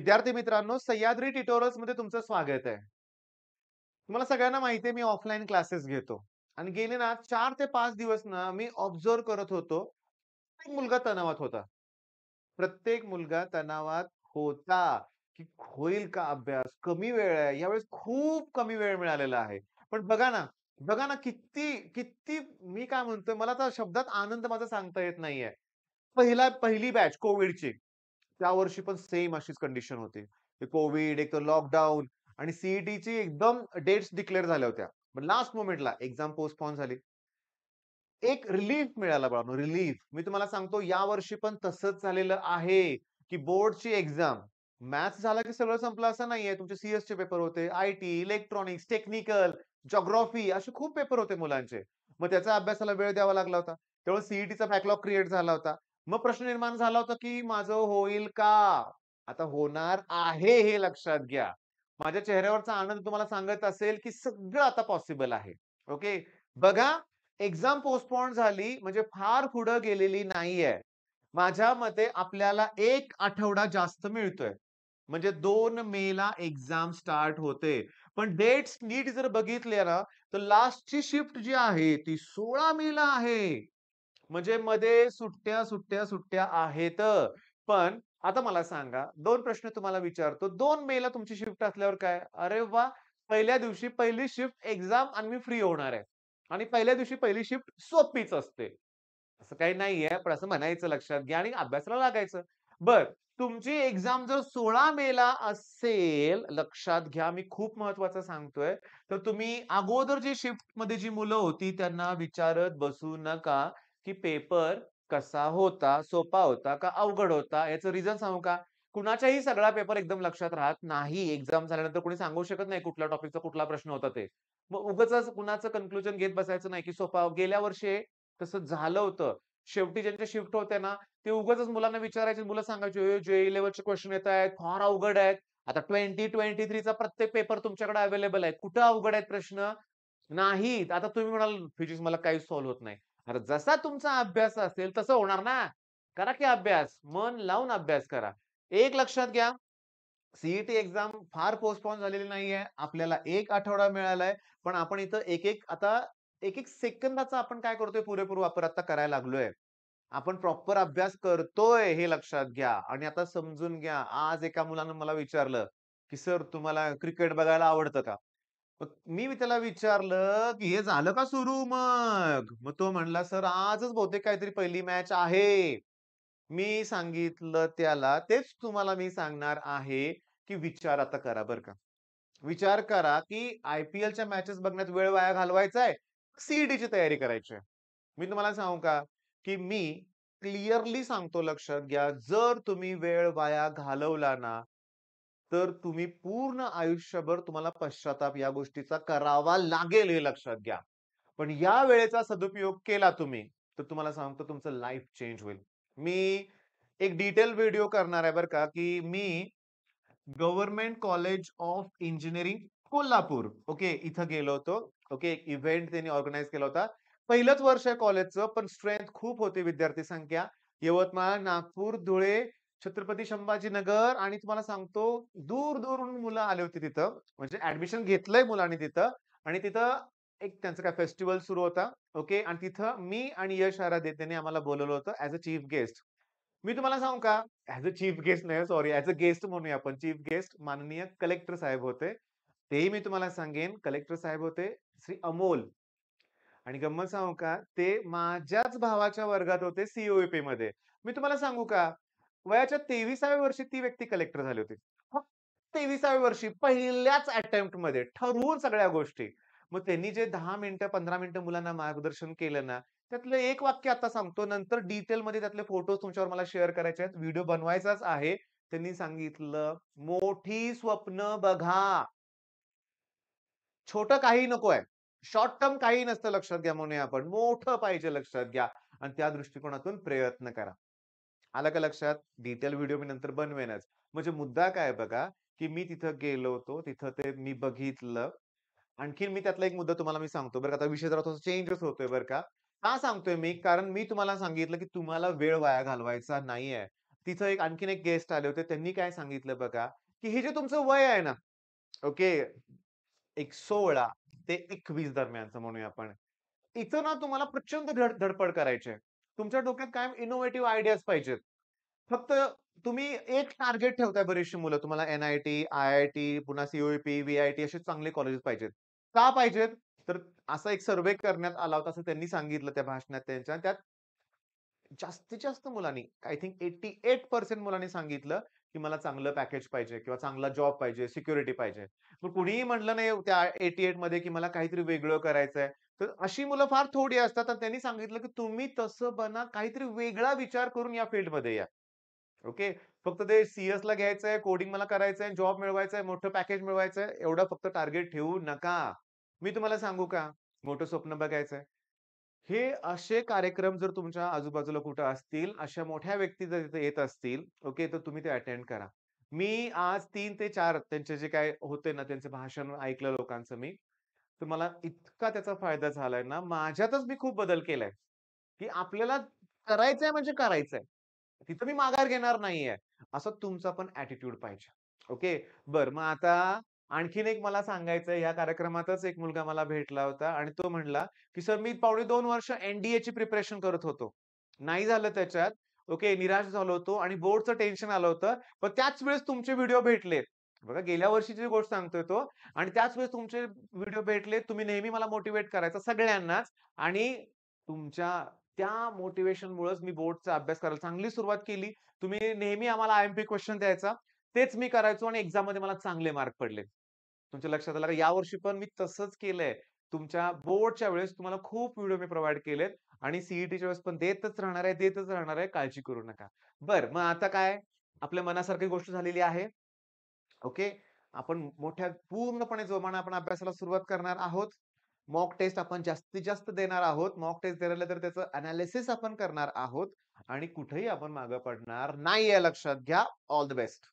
विद्यार्थी मित्रांनो, सह्याद्री ट्युटोरियल्स मध्ये तुमचं स्वागत आहे. तुम्हाला सगळ्यांना माहिती आहे मी ऑफलाईन क्लासेस घेतो आणि गेले ना 4 ते 5 दिवस ना मी ऑब्झर्व्ह करत होतो. एक मुलगा तणावात होता. प्रत्येक मुलगा तणावात होता, की होईल का अभ्यास? कमी वेळ आहे. यावेळेस खूप कमी वेळ मिळालेला आहे. पण बघा ना किती किती मी काय म्हणतोय मला तर शब्दात आनंद माझा सांगता येत नाहीये. पहिली बॅच कोव्हिडची. त्यावर्षी पण सेम अशीच कंडिशन होती. ते कोव्हिड, एक तर लॉकडाऊन आणि सी-ई-टीची एकदम डेट्स डिक्लेअर झाल्या होत्या. पण लास्ट मोमेंटला एक्झाम पोस्टपोन झाली. एक रिलीफ मिळाला बाळांनो, रिलीफ. मी तुम्हाला सांगतो यावर्षी पण तसंच झालेलं आहे, की बोर्डची एक्झाम. मॅथ्स झाला की सगळं संपलं असं नाहीये. तुमचे सीएसचे पेपर होते, आय-टी, इलेक्ट्रॉनिक्स, टेक्निकल, जिओग्राफी असे खूप पेपर होते मुलांचे. मग त्याच्या अभ्यासाला वेळ द्यावा लागला होता. त्यामुळे सी बॅकलॉग क्रिएट झाला होता. मग प्रश्न निर्माण झाला होता, की माझं होईल का? आता होणार आहे हे लक्षात घ्या. माझ्या चेहऱ्यावरचा आनंद तुम्हाला सांगत असेल, की सगळं आता पॉसिबल आहे. ओके. बघा एक्झाम पोस्टपोन झाली म्हणजे फार पुढे गेलेली नाहीये. माझ्या मते आपल्याला 1 आठवडा जास्त मिळतोय. म्हणजे 2 मेला एक्झाम स्टार्ट होते. पण डेट्स नीट जर बघितल्या ना, तर लास्टची शिफ्ट जी आहे ती 16 मेला आहे. म्हणजे मध्ये सुट्ट्या आहेत. पण आता मला सांगा 2 प्रश्न तुम्हाला विचारतो. 2 मेला तुमची शिफ्ट असल्यावर काय? अरे वाह! पहिल्या दिवशी पहिली शिफ्ट एक्झाम आणि मी फ्री होणार आहे. आणि पहिल्या दिवशी पहिली शिफ्ट सोपीच असते. असं काही नाहीये, पण असं म्हणायचं लक्षात घ्या आणि अभ्यासाला लागायचं. बरं, तुमची एक्झाम जर 16 मेला असेल, लक्षात घ्या मी खूप महत्त्वाचं सांगतोय. तर तुम्ही अगोदर जी शिफ्टमध्ये जी मुलं होती त्यांना विचारत बसू नका, की पेपर कसा होता? सोपा होता का अवघड होता? याचं रिझन सांगू का? कुणाच्याही सगळा पेपर एकदम लक्षात राहत नाही. एक्झाम झाल्यानंतर कोणी सांगू शकत नाही कुठल्या टॉपिकचा कुठला प्रश्न होता ते. मग उगाचच कुणाचं कन्क्लुजन घेत बसायचं नाही, की सोपा गेल्या वर्षी तसं झालं होतं. शेवटी ज्यांच्या शिफ्ट होत्या ना, ते उगाचच मुलांना विचारायचे. मुलं सांगायची, "जे लेव्हलचे क्वेश्चन येतायत, फार अवघड आहेत." आता 2023 चा प्रत्येक पेपर तुमच्याकडे अवेलेबल आहे. कुठं अवघड आहेत प्रश्न? नाहीत. आता तुम्ही म्हणाल, "फिजिक्स मला काहीच सॉल्व्ह होत नाही." अरे जसा तुमचा अभ्यास असेल तसं होणार ना. करा की अभ्यास. मन लावून अभ्यास करा. एक लक्षात घ्या, सी एक्झाम फार पोस्टपोन झालेली नाहीये. आपल्याला 1 आठवडा मिळालाय. पण आपण इथं एक-एक सेकंदाचा आपण काय करतोय पुरेपूर वापर आता करायला लागलोय. आपण प्रॉपर अभ्यास करतोय हे लक्षात घ्या आणि आता समजून घ्या. आज एका मुलानं मला विचारलं, की "सर तुम्हाला क्रिकेट बघायला आवडतं का?" मग मी त्याला विचारलं, की "हे झालं का सुरू मग?" मग तो म्हणला, "सर आजच बहुतेक काहीतरी पहिली मॅच आहे." मी सांगितलं त्याला, तेच तुम्हाला मी सांगणार आहे, की विचार आता करा बरं का. विचार करा, की आय-पी-एलच्या मॅचेस बघण्यात वेळ वाया घालवायचा आहे, सी तयारी करायची आहे. मी तुम्हाला सांगू का, की मी क्लिअरली सांगतो लक्षात घ्या, जर तुम्ही वेळ वाया घालवला ना, तर तुम्ही पूर्ण आयुष्यभर तुम्हाला पश्चाताप या गोष्टीचा करावा लागेल हे लक्षात घ्या. पण या वेळेचा सदुपयोग केला तुम्ही, तर तुम्हाला सांगतो तुमचं लाईफ चेंज होईल. मी एक डिटेल व्हिडिओ करणार आहे बरं का, की मी government college of engineering Kolhapur, okay, इथं गेलो होतो. ओके, एक इव्हेंट त्यांनी ऑर्गनाइज केला होता. पहिलंच वर्ष आहे कॉलेजचं, पण स्ट्रेंथ खूप होती विद्यार्थी संख्या. यवतमाळ, नागपूर, धुळे, छत्रपती संभाजीनगर आणि तुम्हाला सांगतो दूर-दूरून मुलं आली होती तिथं. म्हणजे ॲडमिशन घेतलंय मुलांनी तिथं आणि तिथं एक त्यांचा काय फेस्टिव्हल सुरू होता. ओके आणि तिथं मी आणि यश आराध्य आम्हाला बोलावलं होतं ॲज अ चीफ गेस्ट. मी तुम्हाला सांगू का? ॲज अ चीफ गेस्ट नाही सॉरी, ॲज अ गेस्ट म्हणूया आपण. चीफ गेस्ट माननीय कलेक्टर साहेब होते. तेही मी तुम्हाला सांगेन कलेक्टर साहेब होते श्री अमोल आणि गंमत सांगू का? ते माझ्याच भावाच्या वर्गात होते सी-ओ-ए-पीमध्ये. मी तुम्हाला सांगू का? वयाच्या 23व्या वर्षी ती व्यक्ती कलेक्टर झाली होती. फक्त 23व्या वर्षी पहिल्याच अटेम्प्टमध्ये ठरवून सगळ्या गोष्टी. मग त्यांनी जे 10 मिनिटं, 15 मिनिटं मुलांना मार्गदर्शन केलं ना, त्यातलं एक वाक्य आता सांगतो. नंतर डिटेलमध्ये त्यातले फोटोज तुमच्यावर मला शेअर करायचे आहेत. व्हिडिओ बनवायचाच आहे. त्यांनी सांगितलं, "मोठी स्वप्न बघा. छोटं काही नकोय. शॉर्ट टर्म काही नसतं लक्षात घ्या म्हणूया आपण. मोठं पाहिजे लक्षात घ्या आणि त्या दृष्टिकोनातून प्रयत्न करा." आलं का लक्षात? डिटेल व्हिडिओ मी नंतर बनवेनच. म्हणजे मुद्दा काय आहे बघा, की मी तिथं गेलो होतो. तिथं ते मी बघितलं. आणखीन मी त्यातला एक मुद्दा तुम्हाला मी सांगतो बरं का. आता विषय जरा थोडासा चेंजच होतोय बरं का. का सांगतोय मी? कारण मी तुम्हाला सांगितलं, की तुम्हाला वेळ वाया घालवायचा नाहीये. तिथं आणखीन एक गेस्ट आले होते. त्यांनी काय सांगितलं बघा, की हे जे तुमचं वय आहे ना, ओके, एक 16 ते 21 दरम्यानचं म्हणूया आपण. इथं ना तुम्हाला प्रचंड धडपड करायची आहे. तुमच्या डोक्यात कायम इनोव्हेटिव्ह आयडियाज पाहिजेत. फक्त तुम्ही एक टार्गेट ठेवताय बरीचशी मुलं. तुम्हाला एन-आय-टी, आय-आय-टी, पुन्हा सी-ओ-ई-पी, व्ही-आय-टी असे चांगले कॉलेजेस पाहिजेत. का पाहिजेत? तर असा एक सर्व्हे करण्यात आला होता, असं त्यांनी सांगितलं त्या भाषणात त्यांच्या. त्यात जास्तीत जास्त मुलांनी, आय थिंक 88% मुलांनी सांगितलं, की मला चांगलं पॅकेज पाहिजे किंवा चांगला जॉब पाहिजे, सिक्युरिटी पाहिजे. मग कुणीही म्हटलं नाही त्या 88 मध्ये, की मला काहीतरी वेगळं करायचंय. तर अशी मुलं फार थोडी असतात. तर त्यांनी सांगितलं, की तुम्ही तसं बना, काहीतरी वेगळा विचार करून या फील्डमध्ये या. ओके. फक्त ते सी-एसला घ्यायचंय, कोडिंग मला करायचंय, जॉब मिळवायचाय, मोठं पॅकेज मिळवायचंय, एवढं फक्त टार्गेट ठेवू नका. मी तुम्हाला सांगू का? मोठं स्वप्न बघायचंय. हे असे कार्यक्रम जर तुमच्या आजूबाजूला कुठे असतील, अशा मोठ्या व्यक्ती जर तिथे येत असतील, ओके, तर तुम्ही ते अटेंड करा. मी आज 3 ते 4 त्यांचे जे काही होते ना, त्यांचे भाषण ऐकलं लोकांचं मी. तर मला इतका त्याचा फायदा झालाय ना, माझ्यातच मी खूप बदल केलाय, की आपल्याला करायचंय म्हणजे करायचंय. तिथं मी माघार घेणार नाहीये. असा तुमचा पण ॲटिट्यूड पाहिजे. ओके. बरं मग आता आणखीन एक मला सांगायचंय, या कार्यक्रमातच एक मुलगा मला भेटला होता आणि तो म्हणला, की "सर मी पावणे 2 वर्ष एन-डी-एची प्रिपरेशन करत होतो. नाही झालं त्याच्यात. ओके, निराश झालो होतो आणि बोर्डचं टेन्शन आलं होतं. पण त्याच वेळेस तुमचे व्हिडिओ भेटलेत." बघा गेल्या वर्षीची गोष्ट सांगतोय तो आणि त्याच वेळेस तुमचे व्हिडिओ भेटले. तुम्ही नेहमी मला मोटिव्हेट करायचा सगळ्यांनाच आणि तुमच्या त्या मोटिव्हेशनमुळेच मी बोर्डचा अभ्यास करायला चांगली सुरुवात केली. तुम्ही नेहमी आम्हाला आय-एम-पी क्वेशन द्यायचा. तेच मी करायचो आणि एक्झाममध्ये मला चांगले मार्क पडले. तुमच्या लक्षात आलं का? यावर्षी पण मी तसंच केलंय. तुमच्या बोर्डच्या वेळेस तुम्हाला खूप व्हिडिओ मी प्रोव्हाईड केलेत आणि सी-ई-टीच्या वेळेस पण देतच राहणार आहे, देतच राहणार आहे. काळजी करू नका. बरं, मग आता काय? आपल्या मनासारखी गोष्ट झालेली आहे. ओके. आपण मोठ्या पूर्णपणे जोमाने आपण अभ्यासाला सुरुवात करणार आहोत. मॉक टेस्ट आपण जास्तीत जास्त देणार आहोत. मॉक टेस्ट दिलं तर त्याचं एनालिसिस आपण करणार आहोत आणि कुठेही आपण मागे पडणार नाही, हे लक्षात घ्या. All the best.